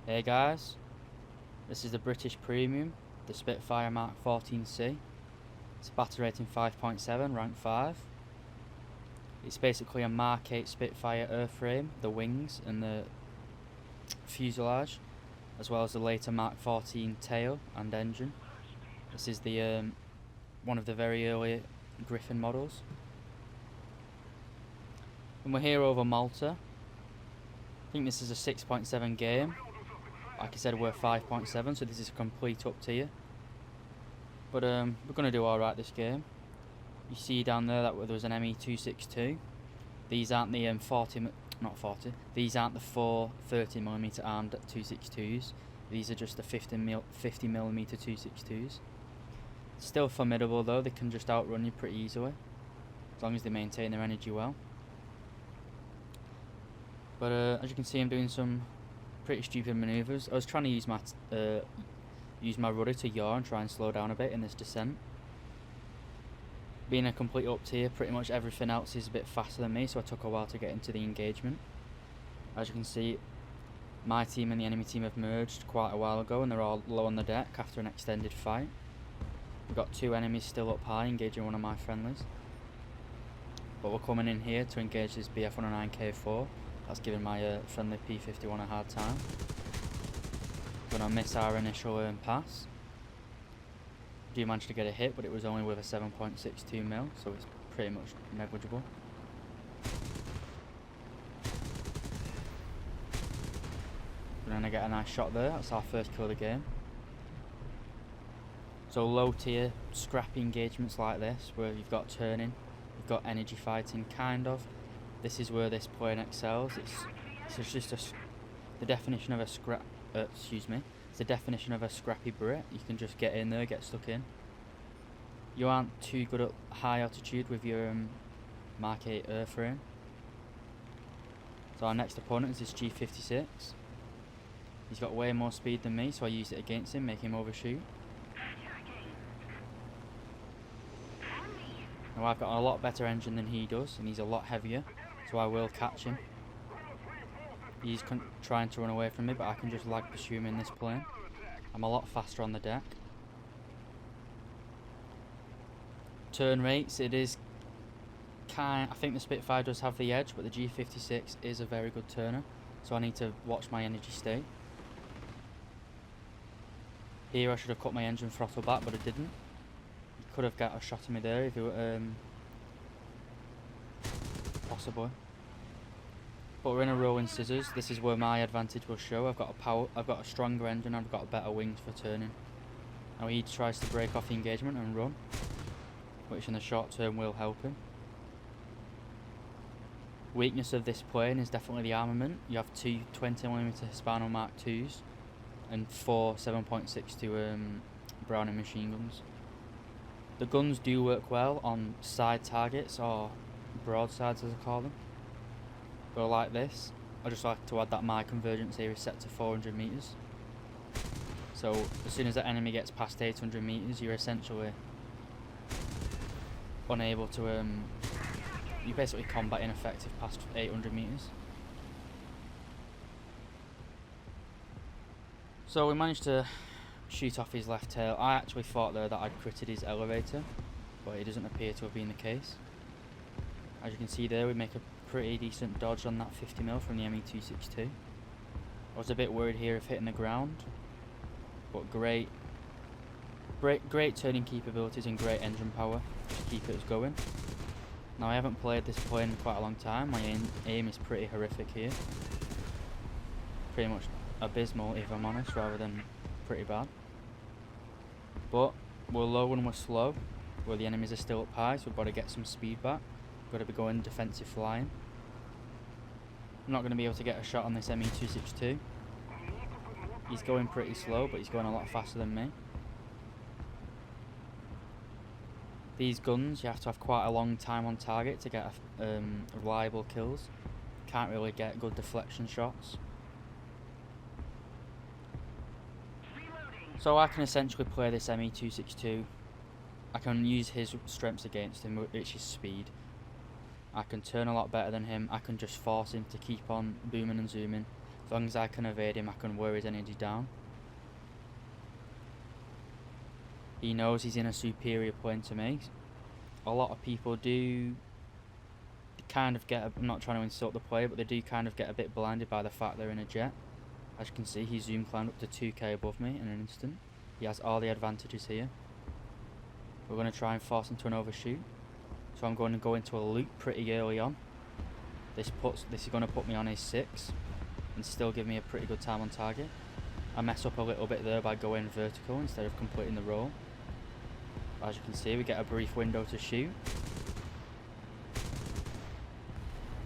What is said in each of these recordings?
Hey guys, this is the British Premium, the Spitfire Mk XIVc. It's battle rating 5.7, rank 5. It's basically a Mark 8 Spitfire airframe, the wings and the fuselage, as well as the later Mark 14 tail and engine. This is the one of the very early Griffin models. And we're here over Malta. I think this is a 6.7 game. Like I said, we're 5.7, so this is a complete up tier. But we're going to do alright this game. You see down there that there was an ME 262. These aren't the these aren't the four 30mm armed 262s. These are just the 50mm 262s. Still formidable though, they can just outrun you pretty easily, as long as they maintain their energy well. But as you can see, I'm doing some pretty stupid maneuvers. I was trying to use my rudder to yaw and try and slow down a bit in this descent. Being a complete up tier, pretty much everything else is a bit faster than me, so it took a while to get into the engagement. As you can see, my team and the enemy team have merged quite a while ago, and they're all low on the deck after an extended fight. We've got two enemies still up high engaging one of my friendlies. But we're coming in here to engage this BF-109K4. That's giving my friendly P-51 a hard time. Gonna miss our initial pass. Do manage to get a hit, but it was only with a 7.62mm, so it's pretty much negligible. We're gonna get a nice shot there. That's our first kill of the game. So low tier, scrappy engagements like this, where you've got turning, you've got energy fighting, kind of. This is where this plane excels. It's just the definition of a It's the definition of a scrappy Brit. You can just get in there, get stuck in. You aren't too good at high altitude with your Mark 8 airframe. So our next opponent is this G56. He's got way more speed than me, so I used it against him, make him overshoot. Now I've got a lot better engine than he does, and he's a lot heavier, so I will catch him. He's trying to run away from me, but I can just lag pursue him in this plane. I'm a lot faster on the deck. Turn rates, it is I think the Spitfire does have the edge, but the G56 is a very good turner, so I need to watch my energy state. Here I should have cut my engine throttle back, but I didn't. He could have got a shot at me there if it possibly. But we're in a rolling scissors. This is where my advantage will show. I've got a stronger engine, I've got better wings for turning. Now he tries to break off the engagement and run, which in the short term will help him. Weakness of this plane is definitely the armament. You have two 20mm Hispano Mark IIs and four 7.62 Browning machine guns. The guns do work well on side targets, or broadsides as I call them. But like this, I just like to add that my convergence here is set to 400 meters. So as soon as the enemy gets past 800 meters, you're essentially unable to you basically combat ineffective past 800 meters. So we managed to shoot off his left tail. I actually thought there that I'd critted his elevator, but it doesn't appear to have been the case. As you can see there, we make a pretty decent dodge on that 50mm from the ME 262. I was a bit worried here of hitting the ground, but great turning capabilities and great engine power to keep it going. Now I haven't played this plane in quite a long time. My aim is pretty horrific here. Pretty much abysmal if I'm honest, rather than pretty bad. But we're low and we're slow, where the enemies are still up high, so we've got to get some speed back. We've got to be going defensive flying. I'm not going to be able to get a shot on this ME 262. He's going pretty slow, but he's going a lot faster than me. These guns, you have to have quite a long time on target to get reliable kills. Can't really get good deflection shots. So I can essentially play this ME 262. I can use his strengths against him, which is speed. I can turn a lot better than him. I can just force him to keep on booming and zooming. As long as I can evade him, I can wear his energy down. He knows he's in a superior plane to me. A lot of people do kind of get, I'm not trying to insult the player, but they do kind of get a bit blinded by the fact they're in a jet. As you can see, he zoom climbed up to 2k above me in an instant. He has all the advantages here. We're going to try and force him to an overshoot. So I'm going to go into a loop pretty early on. This is going to put me on a 6 and still give me a pretty good time on target. I mess up a little bit there by going vertical instead of completing the roll. As you can see, we get a brief window to shoot.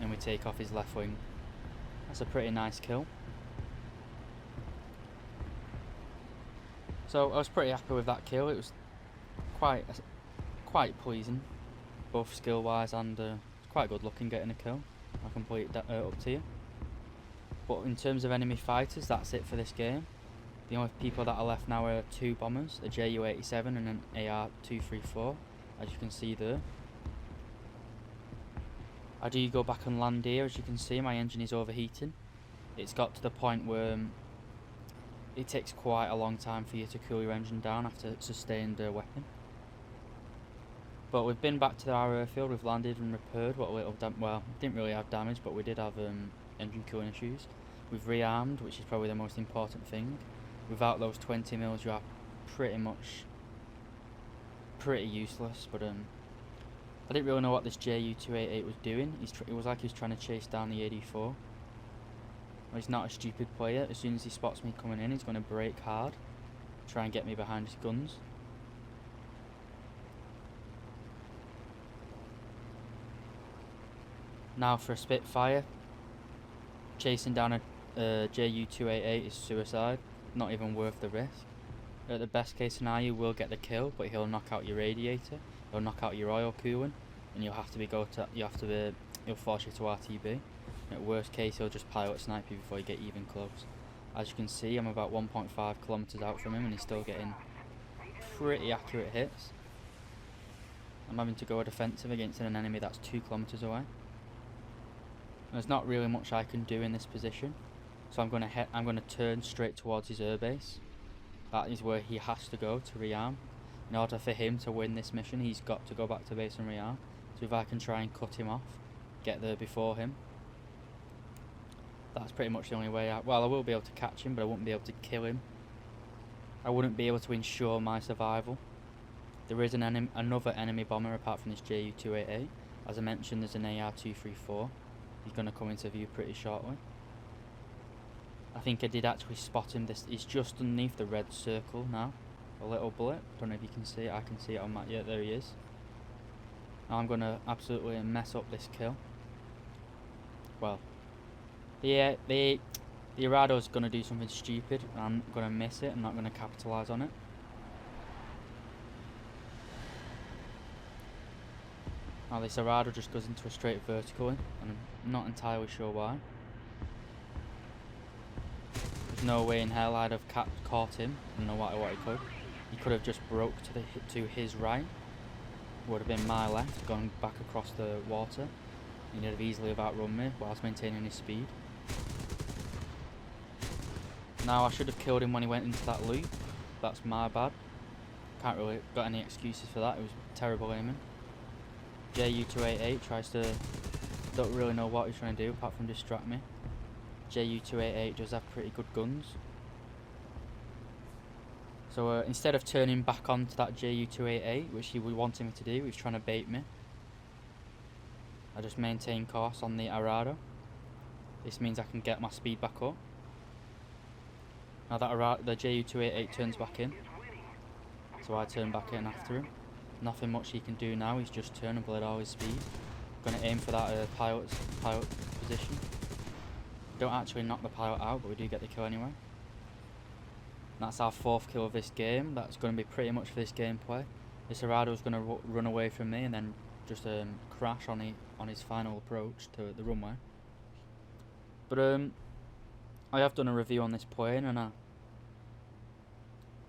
And we take off his left wing. That's a pretty nice kill. So I was pretty happy with that kill. It was quite pleasing, both skill wise and quite good looking getting a kill. I completed that uptier. But in terms of enemy fighters, that's it for this game. The only people that are left now are 2 bombers, a Ju-87 and an AR-234, as you can see there. I do go back and land here. As you can see, my engine is overheating. It's got to the point where it takes quite a long time for you to cool your engine down after sustained weapon. But we've been back to our airfield, we've landed and repaired what little well, didn't really have damage, but we did have engine cooling issues. We've rearmed, which is probably the most important thing. Without those 20 mils, you are pretty useless. But I didn't really know what this Ju-288 was doing. It was like he was trying to chase down the AD4. Well, he's not a stupid player. As soon as he spots me coming in, he's going to brake hard, try and get me behind his guns. Now for a Spitfire, chasing down a Ju-288 is suicide, not even worth the risk. At the best case scenario, we'll get the kill, but he'll knock out your radiator, he'll knock out your oil cooling, and he'll force you to RTB. At worst case, he'll just pilot snipe you before you get even close. As you can see, I'm about 1.5 kilometers out from him, and he's still getting pretty accurate hits. I'm having to go defensive against an enemy that's 2 kilometers away. There's not really much I can do in this position, so I'm going to turn straight towards his airbase. That is where he has to go to rearm. In order for him to win this mission, he's got to go back to base and rearm. So if I can try and cut him off, get there before him, that's pretty much the only way out. Well, I will be able to catch him, but I won't be able to kill him. I wouldn't be able to ensure my survival. There is another enemy bomber apart from this Ju-288. As I mentioned, there's an AR-234. He's going to come into view pretty shortly. I think I did actually spot him. He's just underneath the red circle now. A little blip. Don't know if you can see it. I can see it on my... Yeah, there he is. Now I'm going to absolutely mess up this kill. Well, the Arado's going to do something stupid. I'm going to miss it. I'm not going to capitalise on it. Now this Arado just goes into a straight vertical, and I'm not entirely sure why. There's no way in hell I'd have caught him. I don't know what he could. He could have just broke to his right. Would have been my left, gone back across the water. He'd have easily have outrun me whilst maintaining his speed. Now I should have killed him when he went into that loop. That's my bad. Can't really got any excuses for that. It was terrible aiming. Ju-288 don't really know what he's trying to do apart from distract me. Ju-288 does have pretty good guns. So instead of turning back onto that Ju-288, which he was wanting me to do, he was trying to bait me. I just maintain course on the Arado. This means I can get my speed back up. Now that the Ju-288 turns back in, so I turn back in after him. Nothing much he can do now, he's just turned and bled all his speed. Gonna aim for that pilot position. Don't actually knock the pilot out, but we do get the kill anyway. That's our 4th kill of this game. That's going to be pretty much for this gameplay. This Arado's going to run away from me and then just crash on his final approach to the runway. But I have done a review on this plane, and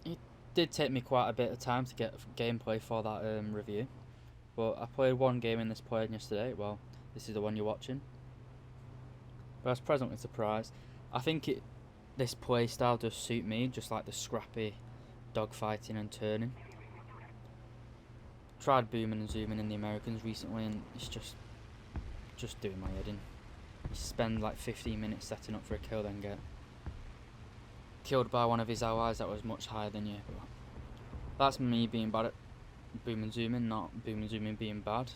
it did take me quite a bit of time to get gameplay for that review. But I played one game in this plane yesterday. Well, this is the one you're watching. But I was pleasantly surprised. I think this play style does suit me, just like the scrappy dogfighting and turning. Tried booming and zooming in the Americans recently, and it's just doing my head in. You spend like 15 minutes setting up for a kill, then get killed by one of his allies that was much higher than you. But that's me being bad at boom and zooming, not boom and zooming being bad.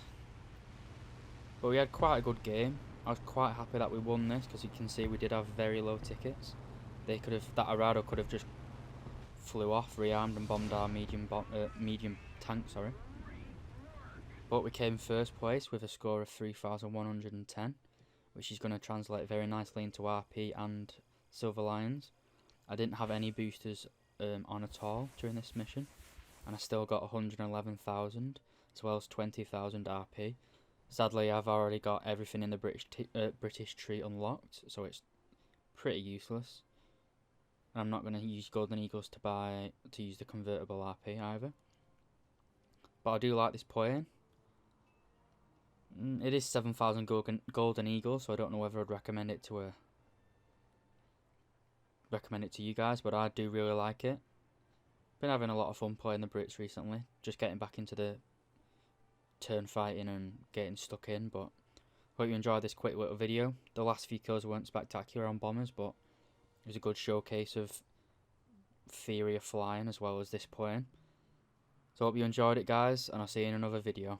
But we had quite a good game. I was quite happy that we won this, because you can see we did have very low tickets. They could have, that Arado could have just flew off, rearmed and bombed our medium tank, sorry. But we came first place with a score of 3,110, which is going to translate very nicely into RP and Silver Lions. I didn't have any boosters on at all during this mission, and I still got 111,000 as well as 20,000 RP. Sadly, I've already got everything in the British tree unlocked, so it's pretty useless. And I'm not going to use Golden Eagles to use the convertible RP either. But I do like this plane. It is 7,000 Golden Eagles, so I don't know whether I'd recommend it to you guys, but I do really like it. Been having a lot of fun playing the Brits recently, just getting back into the turn fighting and getting stuck in. But hope you enjoyed this quick little video. The last few kills weren't spectacular on bombers, but it was a good showcase of theory of flying as well as this plane. So hope you enjoyed it, guys, and I'll see you in another video.